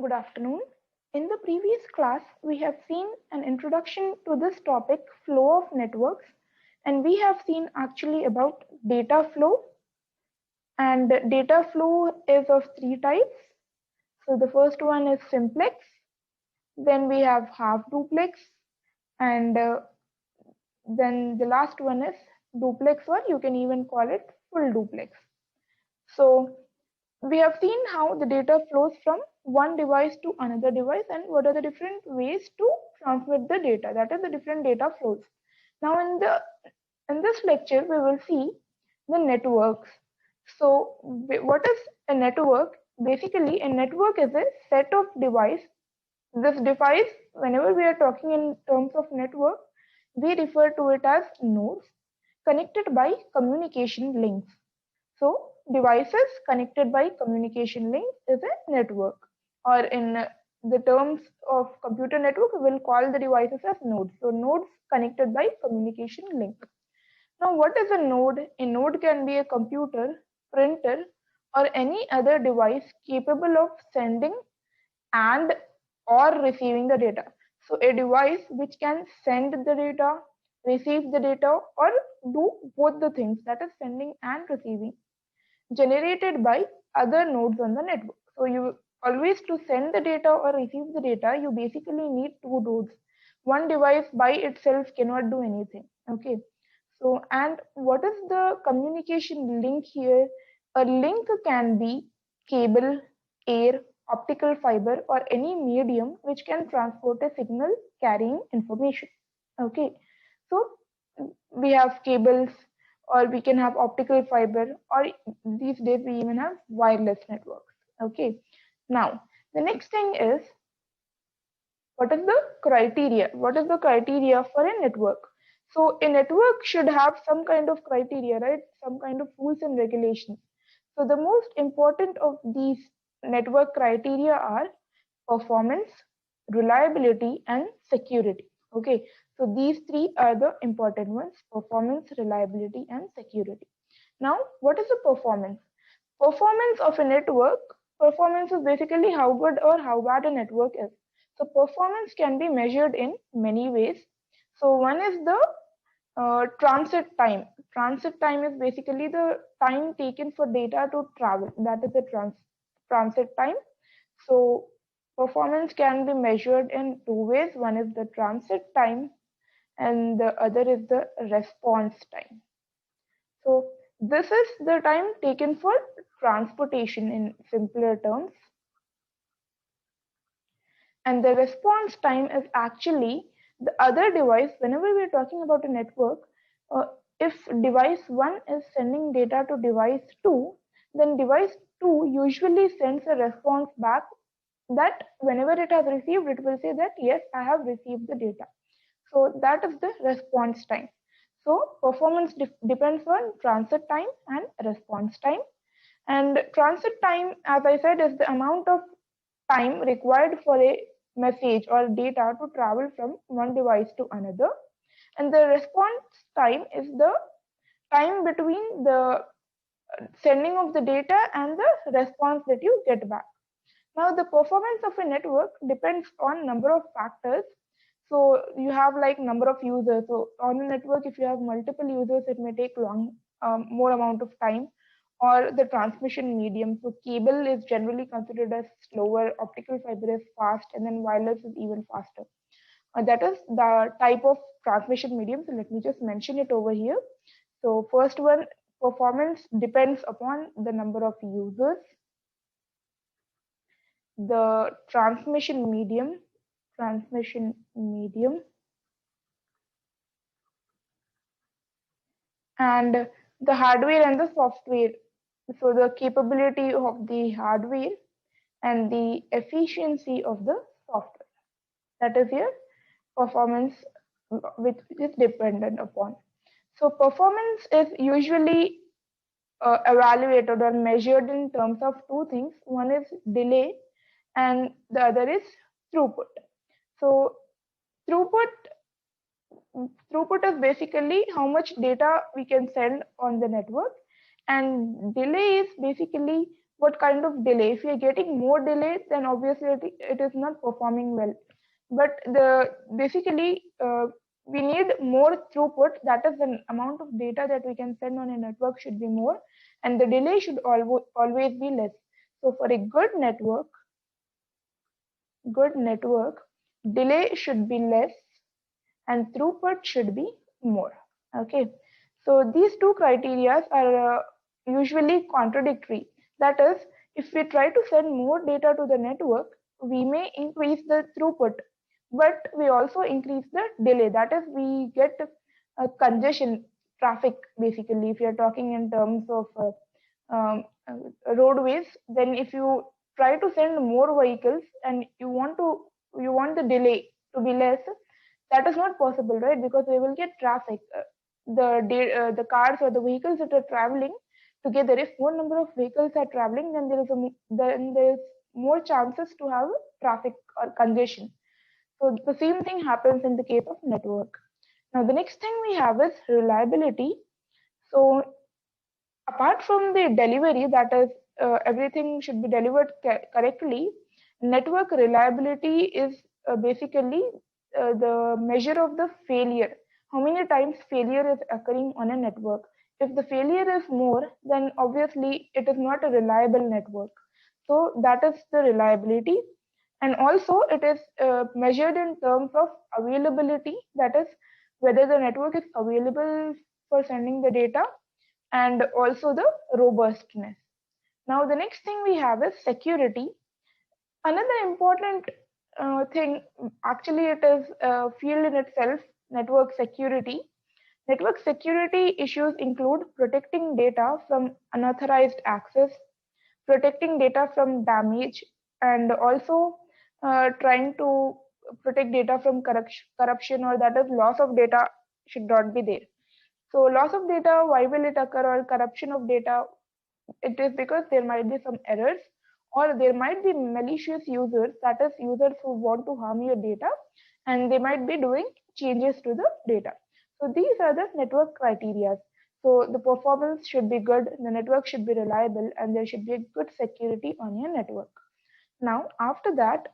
Good afternoon. In the previous class, we have seen an introduction to this topic, flow of networks, and we have seen actually about data flow. And data flow is of three types. So the first one is simplex, then we have half duplex, and then the last one is duplex, or you can even call it full duplex. So we have seen how the data flows from one device to another device and what are the different ways to transmit the data, that is the different data flows. Now in this lecture we will see the networks. So what is a network? Basically a network is a set of device. This device, whenever we are talking in terms of network, we refer to it as nodes connected by communication links. So devices connected by communication links is a network, or in the terms of computer network, we will call the devices as nodes. So nodes connected by communication link. Now what is a node? A node can be a computer, printer, or any other device capable of sending and or receiving the data. So a device which can send the data, receive the data, or do both the things, that is sending and receiving, generated by other nodes on the network. So you always, to send the data or receive the data, you basically need two nodes. One device by itself cannot do anything. Okay. So, and what is the communication link here? A link can be cable, air, optical fiber, or any medium which can transport a signal carrying information. Okay. So we have cables, or we can have optical fiber, or these days we even have wireless networks. Okay. Now the next thing is, what is the criteria? What is the criteria for a network? So a network should have some kind of criteria, right? Some kind of rules and regulations. So the most important of these network criteria are performance, reliability, and security. Okay, so these three are the important ones: performance, reliability, and security. Now, what is the performance? Performance of a network. Performance is basically how good or how bad a network is. So performance can be measured in many ways. So one is the transit time. Transit time is basically the time taken for data to travel. That is the transit time. So performance can be measured in two ways. One is the transit time and the other is the response time. So this is the time taken for transportation in simpler terms. And the response time is actually the other device. Whenever we are talking about a network, uh, if device 1 is sending data to device 2, then device 2 usually sends a response back, that whenever it has received, it will say that yes, I have received the data. So that is the response time. So performance depends on transit time and response time. And transit time, as I said, is the amount of time required for a message or data to travel from one device to another. And the response time is the time between the sending of the data and the response that you get back. Now, the performance of a network depends on number of factors. So you have like number of users. So on a network, if you have multiple users, it may take more amount of time. Or the transmission medium. So cable is generally considered as slower, optical fiber is fast, and then wireless is even faster. That is the type of transmission medium. So let me just mention it over here. So first one, performance depends upon the number of users. The transmission medium, and the hardware and the software. So the capability of the hardware and the efficiency of the software. That is your performance, which is dependent upon. So performance is usually evaluated or measured in terms of two things. One is delay and the other is throughput. So throughput throughput is basically how much data we can send on the network, and delay is basically what kind of delay. If you're getting more delay, then obviously it is not performing well. But basically we need more throughput, that is the amount of data that we can send on a network should be more, and the delay should always be less. So for a good network, delay should be less and throughput should be more. Okay, so these two criteria are usually contradictory. That is, if we try to send more data to the network, we may increase the throughput, but we also increase the delay. That is, we get a congestion traffic. Basically, if you're talking in terms of roadways, then if you try to send more vehicles and you want the delay to be less, that is not possible, right? Because we will get traffic. The cars or the vehicles that are traveling together, if more number of vehicles are traveling, then there is more chances to have traffic or congestion. So the same thing happens in the case of network. Now the next thing we have is reliability. So apart from the delivery, that is, everything should be delivered correctly, network reliability is basically the measure of the failure, how many times failure is occurring on a network. If the failure is more, then obviously it is not a reliable network. So that is the reliability. And also it is measured in terms of availability, that is, whether the network is available for sending the data, and also the robustness. Now, the next thing we have is security. Another important thing, actually, it is a field in itself, network security. Network security issues include protecting data from unauthorized access, protecting data from damage, and also trying to protect data from corruption, or that is, loss of data should not be there. So loss of data, why will it occur, or corruption of data? It is because there might be some errors, or there might be malicious users, that is, users who want to harm your data, and they might be doing changes to the data. So these are the network criteria. So the performance should be good, the network should be reliable, and there should be a good security on your network. Now, after that,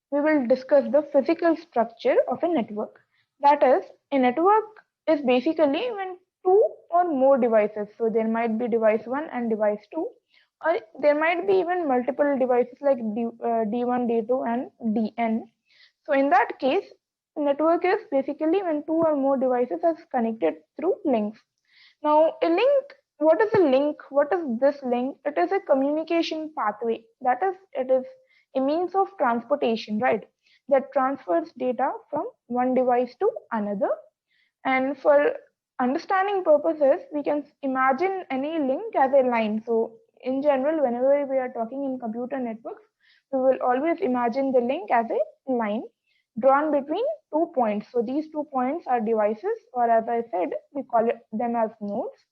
we will discuss the physical structure of a network. That is, a network is basically when two or more devices, so there might be device 1 and device 2, or there might be even multiple devices like D1, D2, and DN. So in that case, network is basically when two or more devices are connected through links. Now, a link, what is a link? What is this link? It is a communication pathway. That is, it is a means of transportation, right? That transfers data from one device to another. And for understanding purposes, we can imagine any link as a line. So in general, whenever we are talking in computer networks, we will always imagine the link as a line drawn between 2 points. So these 2 points are devices, or as I said, we call them as nodes.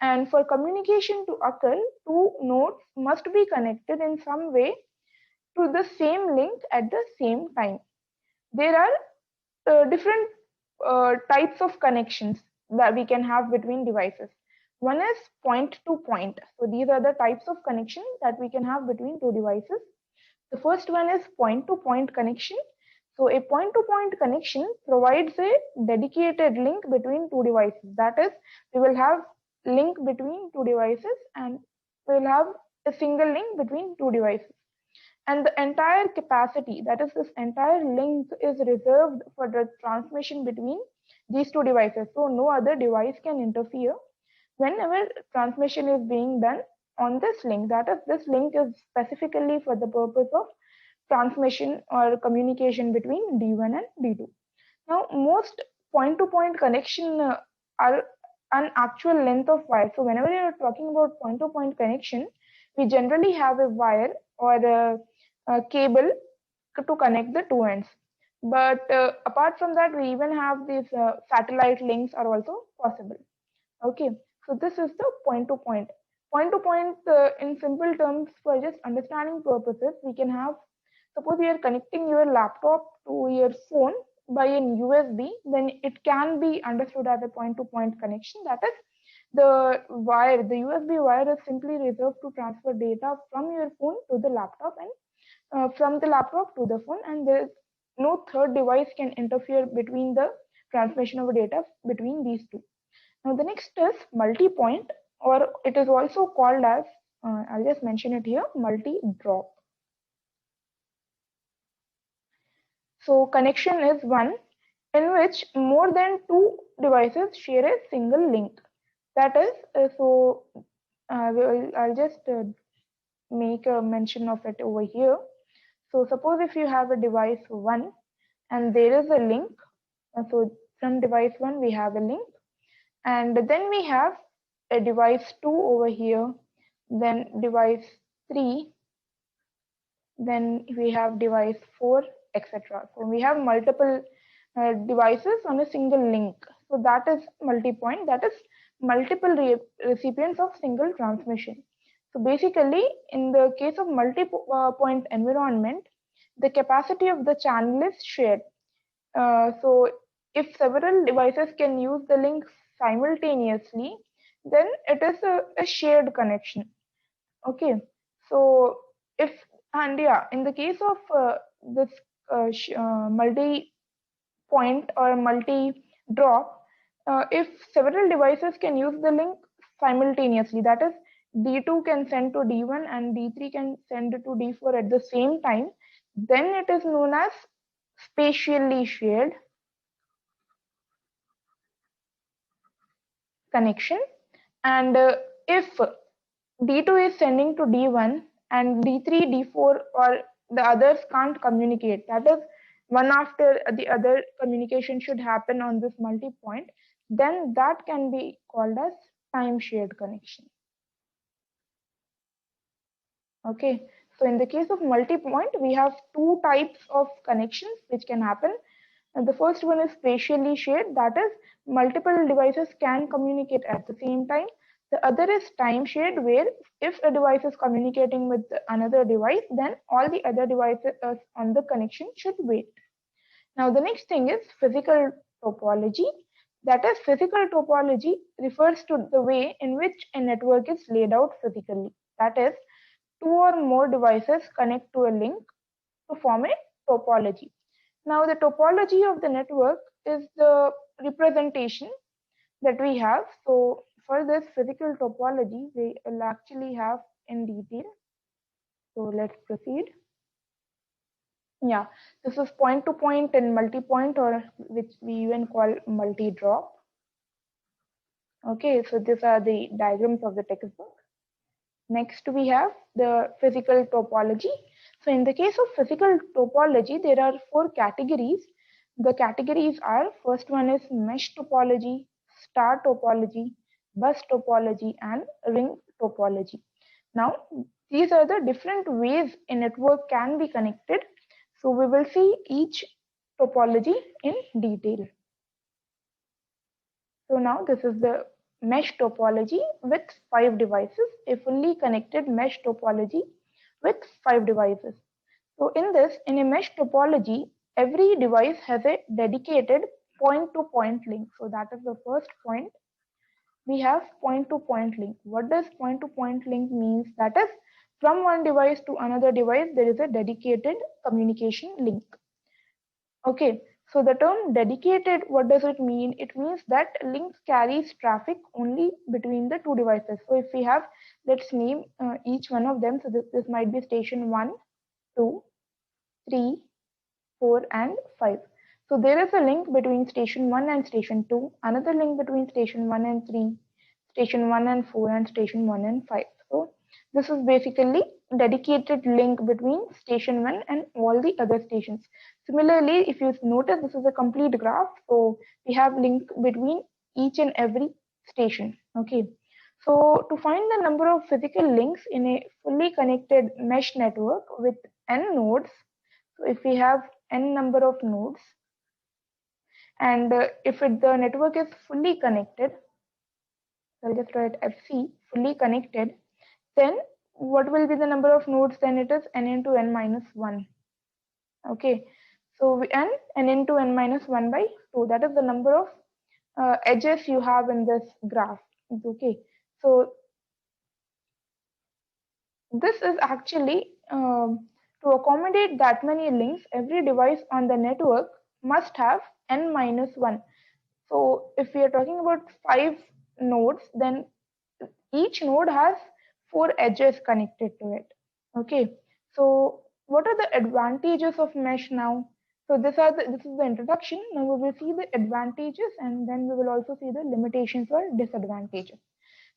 And for communication to occur, two nodes must be connected in some way to the same link at the same time. There are different types of connections that we can have between devices. One is point to point. So these are the types of connection that we can have between two devices. The first one is point to point connection. So a point to point connection provides a dedicated link between two devices. That is, we will have link between two devices, and we will have a single link between two devices. And the entire capacity, that is, this entire link, is reserved for the transmission between these two devices. So no other device can interfere whenever transmission is being done on this link. That is, this link is specifically for the purpose of transmission or communication between D1 and D2. Now, most point-to-point connection are an actual length of wire. So whenever you are talking about point-to-point connection, we generally have a wire or a cable to connect the two ends. But apart from that, we even have these satellite links are also possible. Okay, so this is the point-to-point. Point-to-point, in simple terms, for just understanding purposes, we can have, suppose you are connecting your laptop to your phone by an USB, then it can be understood as a point-to-point connection. That is, the wire, the USB wire is simply reserved to transfer data from your phone to the laptop and from the laptop to the phone, and there is no third device can interfere between the transmission of data between these two. Now the next is multi-point, or it is also called as, I'll just mention it here, multi-drop. So connection is one in which more than two devices share a single link. That is, I'll just make a mention of it over here. So suppose if you have a device 1 and there is a link, so from device 1 we have a link, and then we have a device 2 over here, then device 3, then we have device 4, etc. So we have multiple devices on a single link. So that is multi-point, that is multiple recipients of single transmission. So basically, in the case of multi-point environment, the capacity of the channel is shared. So if several devices can use the link simultaneously, then it is a shared connection. Okay, so if, and yeah, in the case of this multi-point or multi-drop, if several devices can use the link simultaneously, that is D2 can send to D1 and D3 can send to D4 at the same time, then it is known as spatially shared connection. And if D2 is sending to D1 and D3, D4 or the others can't communicate, that is one after the other communication should happen on this multi-point, then that can be called as time shared connection. Okay, so in the case of multi-point, we have two types of connections which can happen. And the first one is spatially shared, that is multiple devices can communicate at the same time. The other is time shared, where if a device is communicating with another device, then all the other devices on the connection should wait. Now the next thing is physical topology. That is, physical topology refers to the way in which a network is laid out physically. That is, two or more devices connect to a link to form a topology. Now the topology of the network is the representation that we have. So for this physical topology, we will actually have in detail. So let's proceed. Yeah, this is point-to-point and multi-point, or which we even call multi-drop. Okay, so these are the diagrams of the textbook. Next, we have the physical topology. So in the case of physical topology, there are four categories. The categories are, first one is mesh topology, star topology, bus topology, and ring topology. Now, these are the different ways a network can be connected. So we will see each topology in detail. So now this is the mesh topology with 5 devices, a fully connected mesh topology with 5 devices. So in this, in a mesh topology, every device has a dedicated point-to-point link. So that is the first point. We have point-to-point link. What does point-to-point link means? That is, from one device to another device, there is a dedicated communication link. Okay, so the term dedicated, what does it mean? It means that link carries traffic only between the two devices. So if we have, let's name each one of them. So this might be station 1, 2, 3, 4, and 5. So there is a link between station 1 and station 2, another link between station 1 and 3, station 1 and 4, and station 1 and 5. So this is basically dedicated link between station 1 and all the other stations. Similarly, if you notice, this is a complete graph. So we have link between each and every station. Okay. So to find the number of physical links in a fully connected mesh network with n nodes, so if we have n number of nodes, and if the network is fully connected, I'll just write FC, fully connected, then what will be the number of nodes? Then it is n into n minus 1. Okay, so n into n minus 1 by 2. That is the number of edges you have in this graph. Okay, so this is actually to accommodate that many links, every device on the network must have n minus 1. So if we are talking about 5 nodes, then each node has 4 edges connected to it. Okay, so what are the advantages of mesh now? So this is the introduction. Now we will see the advantages, and then we will also see the limitations or disadvantages.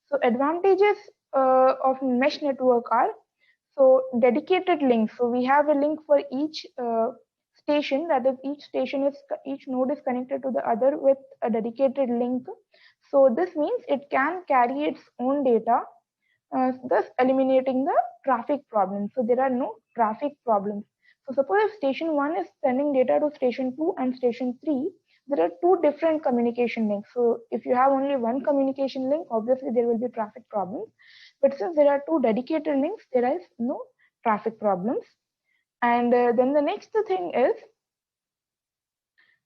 So advantages of mesh network are, so dedicated links. So we have a link for each station. That is, each node is connected to the other with a dedicated link. So this means it can carry its own data, thus eliminating the traffic problem. So there are no traffic problems. So suppose if station 1 is sending data to station 2 and station 3, there are two different communication links. So if you have only one communication link, obviously there will be traffic problems. But since there are two dedicated links, there is no traffic problems. And then the next thing is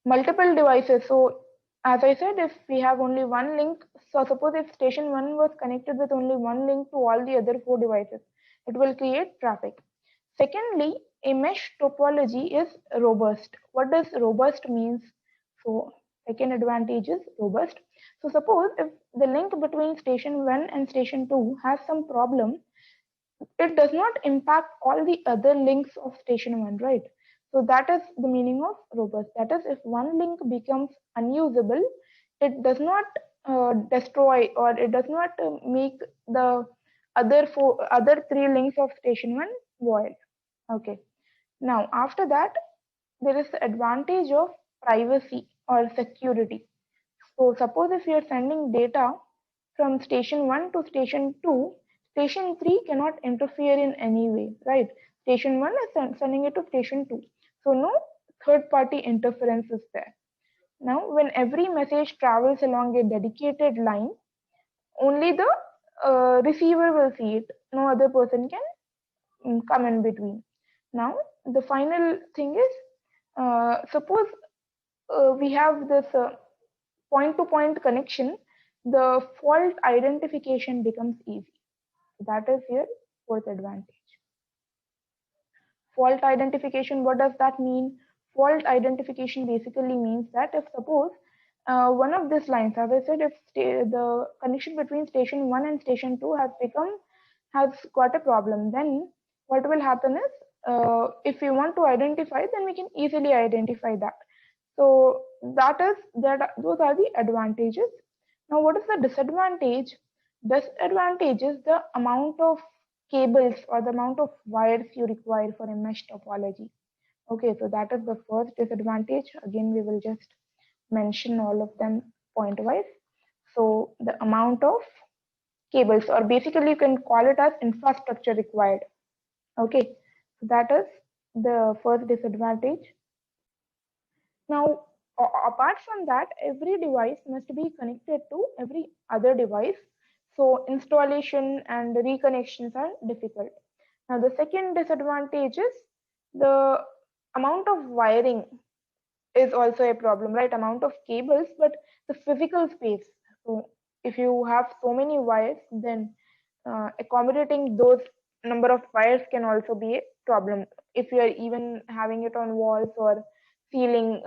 multiple devices. So as I said, if we have only one link, so suppose if station 1 was connected with only one link to all the other 4 devices, it will create traffic. Secondly, a mesh topology is robust. What does robust means? So second advantage is robust. So suppose if the link between station 1 and station 2 has some problem, it does not impact all the other links of station 1, right? So that is the meaning of robust. That is, if one link becomes unusable, it does not destroy, or it does not make the other 3 links of station 1 void. Okay, now after that, there is the advantage of privacy or security. So suppose if you are sending data from station 1 to station 2, station 3 cannot interfere in any way, right? Station 1 is sending it to station 2. So no third party interference is there. Now, when every message travels along a dedicated line, only the receiver will see it. No other person can come in between. Now, the final thing is, suppose we have this point to point connection, the fault identification becomes easy. So that is your fourth advantage. Fault identification, what does that mean? Fault identification basically means that if suppose one of these lines, as I said, if the connection between station 1 and station 2 has got a problem, then what will happen is, if we want to identify, then we can easily identify that. So those are the advantages. Now, what is the disadvantage? Disadvantage is the amount of cables or the amount of wires you require for a mesh topology. Okay, so that is the first disadvantage. Again, we will just mention all of them point wise. So the amount of cables, or basically you can call it as infrastructure required. Okay, so that is the first disadvantage. Now, apart from that, every device must be connected to every other device. So installation and reconnections are difficult. Now, the second disadvantage is the amount of wiring is also a problem, right? Amount of cables, but the physical space. So if you have so many wires, then accommodating those number of wires can also be a problem. If you are even having it on walls or ceilings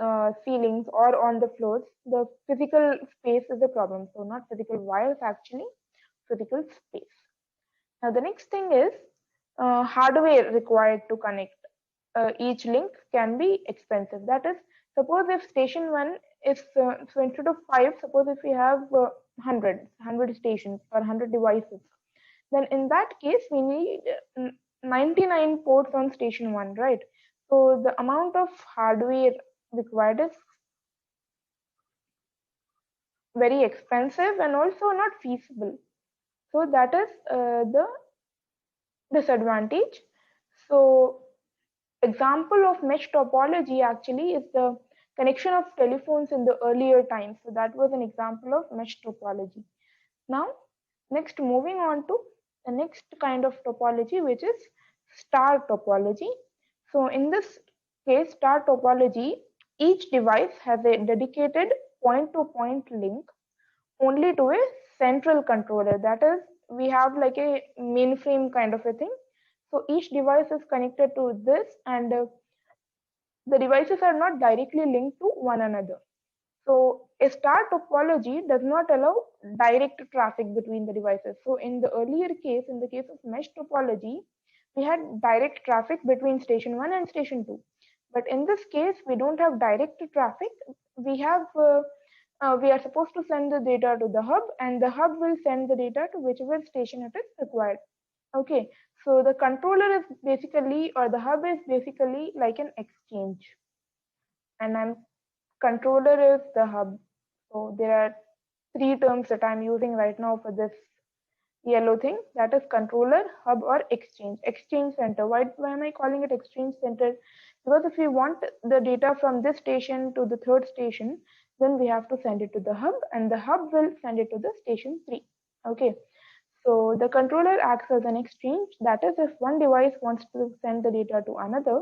or on the floors, the physical space is a problem. So not physical wires, actually physical space. Now the next thing is hardware required to connect. Each link can be expensive. That is, suppose if station 1 is, so instead of 5, suppose if we have 100 stations or 100 devices, then in that case we need 99 ports on station 1, right? So the amount of hardware required is very expensive and also not feasible. So that is the disadvantage. So example of mesh topology actually is the connection of telephones in the earlier times. So that was an example of mesh topology. Now, next moving on to the next kind of topology, which is star topology. So in this case, star topology, each device has a dedicated point-to-point link only to a central controller. That is, we have like a mainframe kind of a thing. So each device is connected to this, and the devices are not directly linked to one another. So a star topology does not allow direct traffic between the devices. So in the earlier case, in the case of mesh topology, we had direct traffic between station 1 and station 2. But in this case, we don't have direct traffic. We have we are supposed to send the data to the hub, and the hub will send the data to whichever station it is required. Okay, so the controller is basically, or the hub is basically like an exchange, and controller is the hub. So there are three terms that I'm using right now for this yellow thing, that is controller, hub, or exchange. Exchange center. Why am I calling it exchange center? Because if we want the data from this station to the third station, then we have to send it to the hub, and the hub will send it to the station 3. Okay, so the controller acts as an exchange. That is, if one device wants to send the data to another,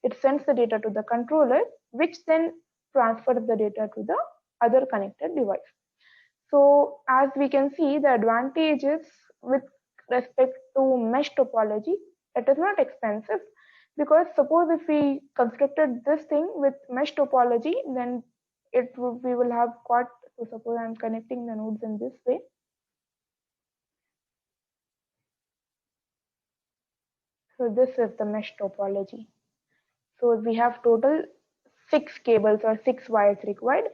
it sends the data to the controller, which then transfers the data to the other connected device. So as we can see, the advantages with respect to mesh topology, it is not expensive, because suppose if we constructed this thing with mesh topology, then we will have got, so suppose I'm connecting the nodes in this way. So this is the mesh topology. So we have total 6 cables or 6 wires required,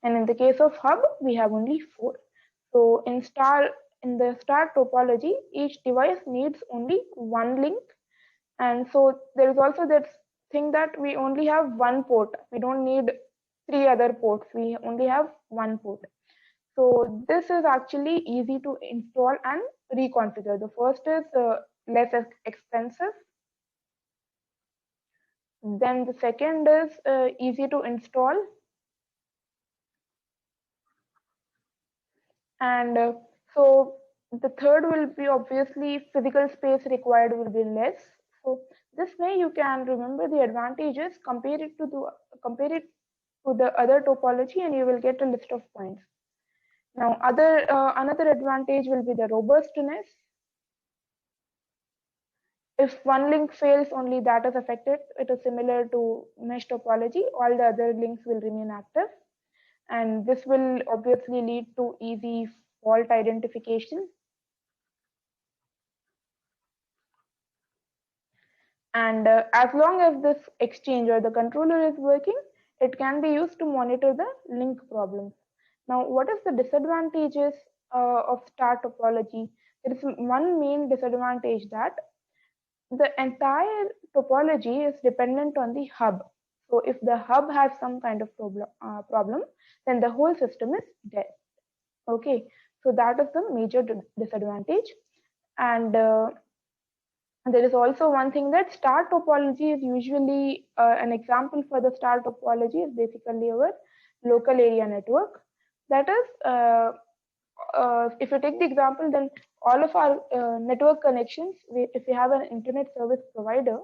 and in the case of hub, we have only 4. So in the star topology, each device needs only one link, and so there is also that thing that we only have one port. We don't need 3 other ports. We only have one port. So this is actually easy to install and reconfigure. The first is less expensive. Then the second is easy to install, and so the third will be obviously physical space required will be less. So this way you can remember the advantages, compare it to the other topology, and you will get a list of points. Now another advantage will be the robustness. If one link fails, only that is affected. It is similar to mesh topology. All the other links will remain active, and this will obviously lead to easy fault identification. And as long as this exchange or the controller is working, it can be used to monitor the link problems. Now, what is the disadvantages of star topology? There is one main disadvantage, that the entire topology is dependent on the hub. So if the hub has some kind of problem, then the whole system is dead. Okay, so that is the major disadvantage. And there is also one thing, that star topology is usually an example for the star topology is basically our local area network. That is, if you take the example, then all of our network connections, if we have an internet service provider,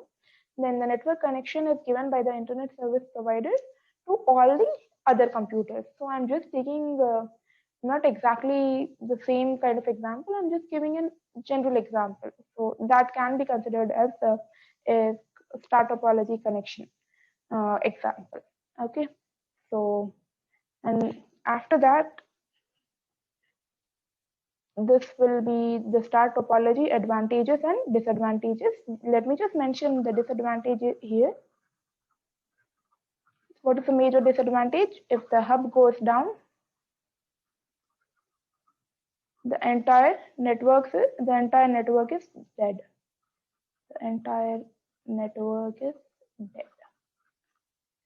then the network connection is given by the internet service providers to all the other computers. So I'm just taking not exactly the same kind of example, I'm just giving a general example. So that can be considered as a star topology connection example. Okay, so, and after that, this will be the star topology advantages and disadvantages. Let me just mention the disadvantages here. What is the major disadvantage? If the hub goes down, the entire network is dead. The entire network is dead.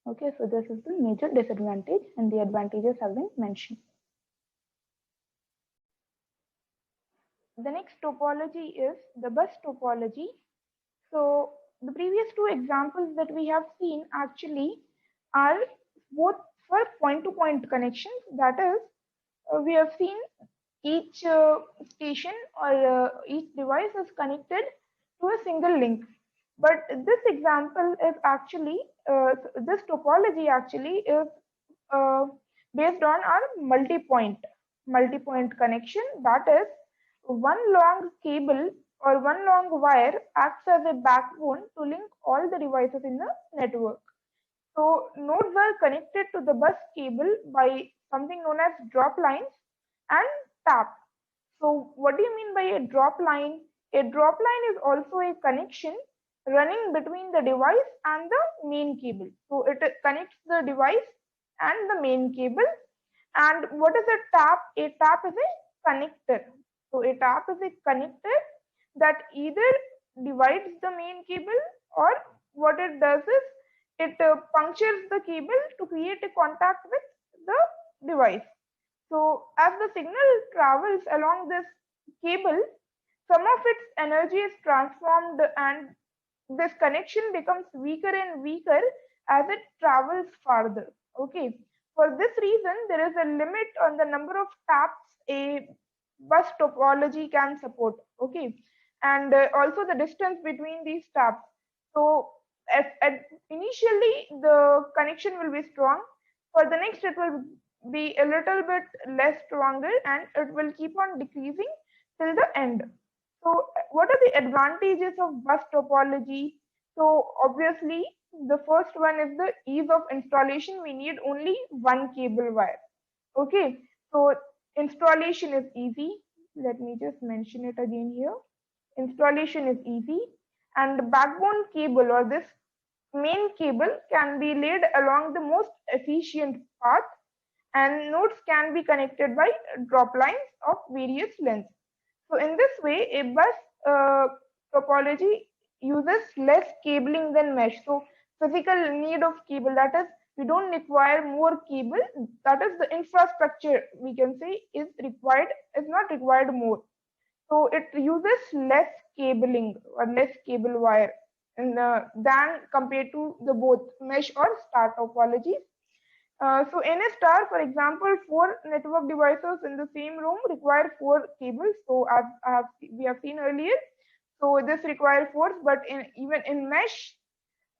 Okay, so this is the major disadvantage, and the advantages have been mentioned. The next topology is the bus topology. So the previous two examples that we have seen actually are both for point-to-point connections. That is, we have seen each station or each device is connected to a single link. But this example is actually, this topology actually is based on our multi-point. multi-point connection. That is, one long cable or one long wire acts as a backbone to link all the devices in the network. So nodes are connected to the bus cable by something known as drop lines and tap. So what do you mean by a drop line? A drop line is also a connection running between the device and the main cable. So it connects the device and the main cable. And what is a tap? A tap is a connector. So a tap is a connector that either divides the main cable, or what it does is it punctures the cable to create a contact with the device. So as the signal travels along this cable, some of its energy is transformed and this connection becomes weaker and weaker as it travels farther. Okay. For this reason, there is a limit on the number of taps a bus topology can support. Okay. And also the distance between these taps. So initially the connection will be strong. For the next, it will be a little bit less stronger and it will keep on decreasing till the end. So what are the advantages of bus topology? So obviously the first one is the ease of installation. We need only one cable wire. Okay, so installation is easy. Let me just mention it again here. Installation is easy, and the backbone cable or this main cable can be laid along the most efficient path, and nodes can be connected by drop lines of various lengths. So in this way, a bus topology uses less cabling than mesh. So physical need of cable, that is, we don't require more cable. That is, the infrastructure we can say is not required more. So it uses less cabling or less cable wire than compared to the both mesh or star topologies. So in a star, for example, 4 network devices in the same room require 4 cables. So we have seen earlier. So this requires 4, but even in mesh,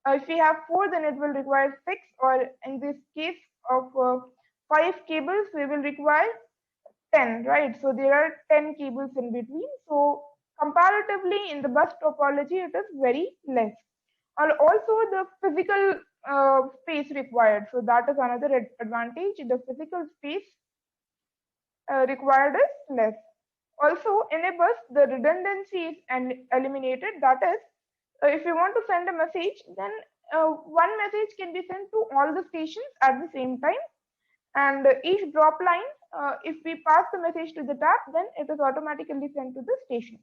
if we have 4, then it will require 6, or in this case of 5 cables, we will require 10, right? So there are 10 cables in between. So comparatively, in the bus topology, it is very less. And also the physical space required. So that is another advantage. The physical space required is less. Also, in a bus, the redundancy is eliminated. That is, if you want to send a message, then one message can be sent to all the stations at the same time. And each drop line, if we pass the message to the tap, then it is automatically sent to the station.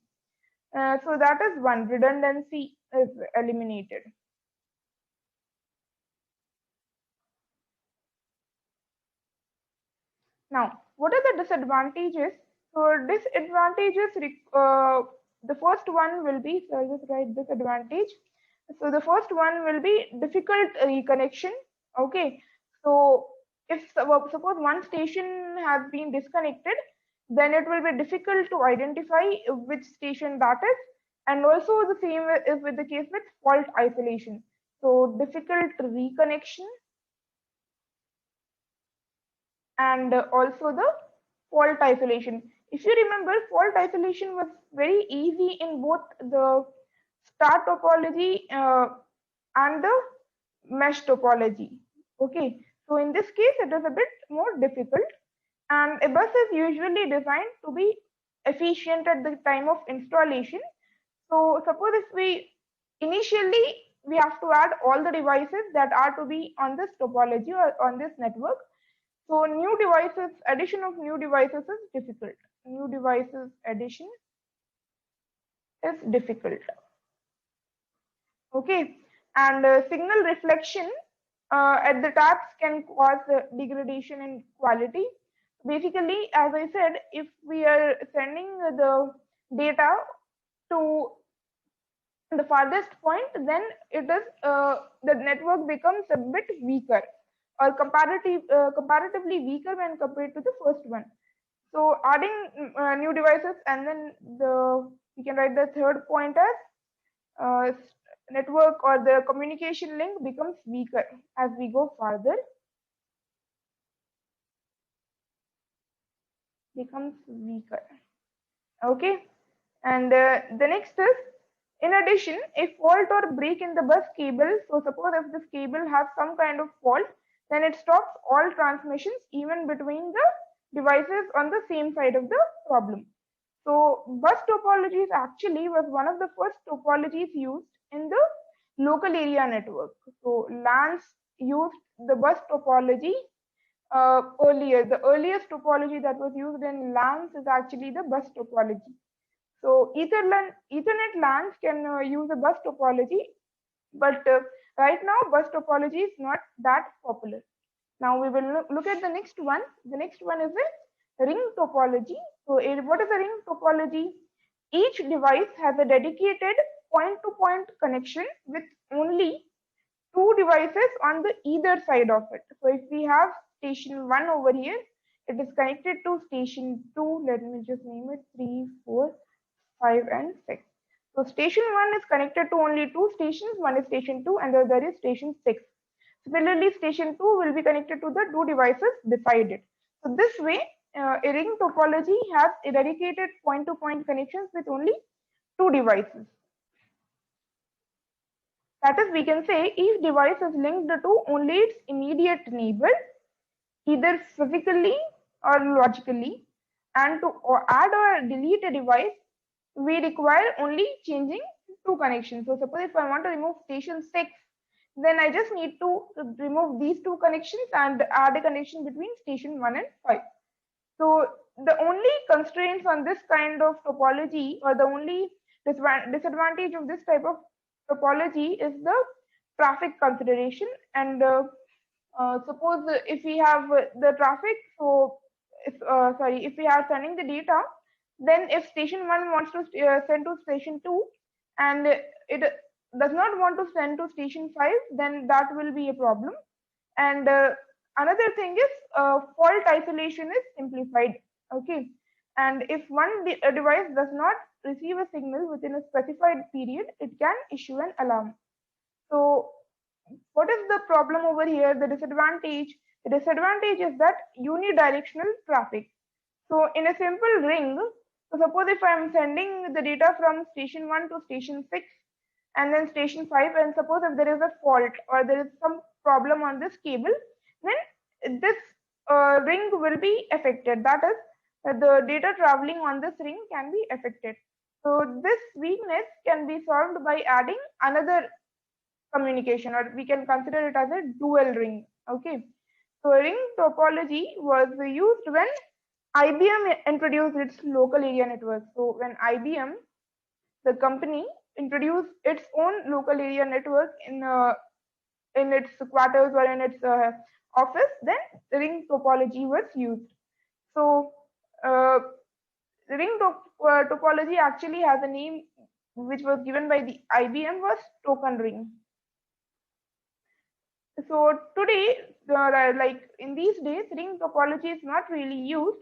So that is one, redundancy is eliminated. Now, what are the disadvantages? So disadvantages, the first one will be, so I'll just write disadvantage. So the first one will be difficult reconnection. Okay, so if suppose one station has been disconnected, then it will be difficult to identify which station that is. And also the same is with the case with fault isolation. So difficult reconnection, and also the fault isolation. If you remember, fault isolation was very easy in both the star topology and the mesh topology. Okay, so in this case, it is a bit more difficult, and a bus is usually designed to be efficient at the time of installation. So suppose if we initially we have to add all the devices that are to be on this topology or on this network. So new devices, addition of new devices is difficult. New devices addition is difficult. Okay, and signal reflection at the taps can cause degradation in quality. Basically, as I said, if we are sending the data to the farthest point, then it is the network becomes a bit weaker, or comparatively weaker when compared to the first one. So adding new devices, and then we can write the third point as network or the communication link becomes weaker as we go farther. becomes weaker. Okay, and the next is, in addition, a fault or break in the bus cable. So suppose if this cable has some kind of fault, then it stops all transmissions even between the devices on the same side of the problem. So bus topologies actually was one of the first topologies used in the local area network. So LANs used the bus topology earlier. The earliest topology that was used in LANs is actually the bus topology. So Ethernet LANs can use a bus topology, but right now bus topology is not that popular. Now we will look at the next one. The next one is a ring topology. So what is a ring topology? Each device has a dedicated point-to-point connection with only two devices on the either side of it. So if we have station 1 over here, it is connected to station 2. Let me just name it 3, 4, 5 and 6. So station 1 is connected to only two stations. One is station 2 and the other is station 6. Similarly, station 2 will be connected to the two devices beside it. So this way, a ring topology has a dedicated point-to-point connections with only two devices. That is, we can say each device is linked to only its immediate neighbor, either physically or logically. And to add or delete a device, we require only changing two connections. So suppose if I want to remove station 6, then I just need to remove these two connections and add a connection between station 1 and 5. So the only constraints on this kind of topology, or the only disadvantage of this type of topology, is the traffic consideration. And suppose if we have the traffic, so if we are sending the data, then if station 1 wants to send to station 2 and it does not want to send to station 5, then that will be a problem. And another thing is fault isolation is simplified. Okay, and if one device does not receive a signal within a specified period, it can issue an alarm. So what is the problem over here? The disadvantage is that unidirectional traffic. So in a simple ring, so suppose if I am sending the data from station 1 to station 6 and then station 5, and suppose if there is a fault or there is some problem on this cable, then this ring will be affected. That is, the data traveling on this ring can be affected. So this weakness can be solved by adding another communication, or we can consider it as a dual ring. Okay, so ring topology was used when IBM introduced its local area network. So when IBM, the company, introduced its own local area network in its quarters or in its office, then ring topology was used. So ring topology actually has a name which was given by the IBM, was token ring. So today, like in these days, ring topology is not really used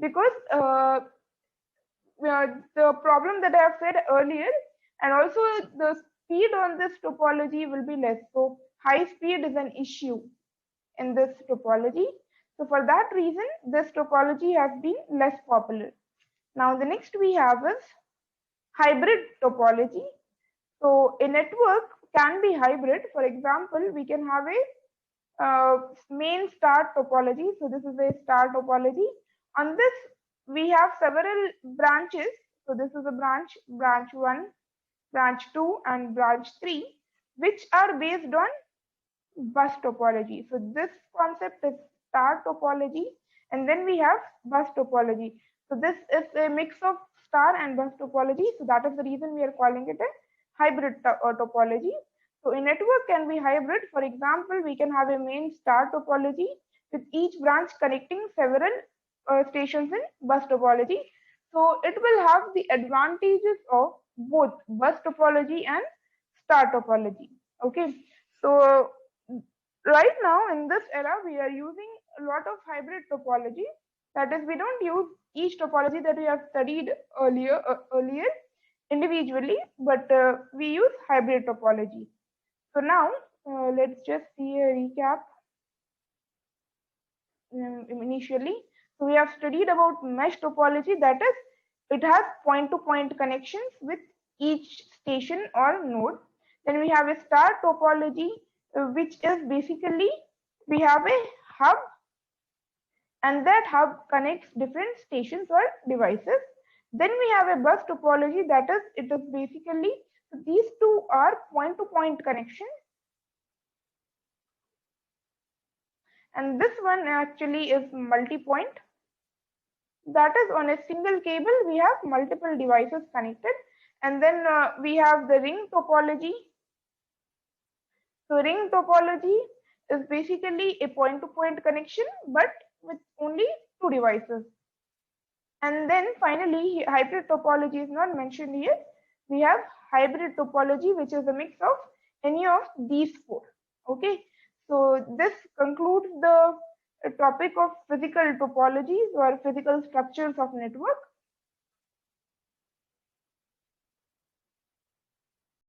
because the problem that I have said earlier, and also the speed on this topology will be less. So high speed is an issue in this topology. So for that reason, this topology has been less popular. Now the next we have is hybrid topology. So a network can be hybrid. For example, we can have a main star topology. So this is a star topology. On this, we have several branches. So this is a branch 1, branch 2 and branch 3, which are based on bus topology. So this concept is star topology, and then we have bus topology. So this is a mix of star and bus topology. So that is the reason we are calling it a hybrid topology. So a network can be hybrid. For example, we can have a main star topology with each branch connecting several stations in bus topology. So it will have the advantages of both bus topology and star topology. Okay, so right now in this era, we are using a lot of hybrid topology. That is, we don't use each topology that we have studied earlier individually, but we use hybrid topology. So now let's just see a recap initially. So we have studied about mesh topology, that is, it has point-to-point connections with each station or node. Then we have a star topology, which is basically we have a hub, and that hub connects different stations or devices. Then we have a bus topology, that is, it is basically these two are point-to-point connection, and this one actually is multi-point. That is, on a single cable we have multiple devices connected. And then we have the ring topology. So ring topology is basically a point-to-point connection but with only two devices. And then finally, hybrid topology is not mentioned here. We have hybrid topology, which is a mix of any of these four. Okay, so this concludes the topic of physical topologies or physical structures of network.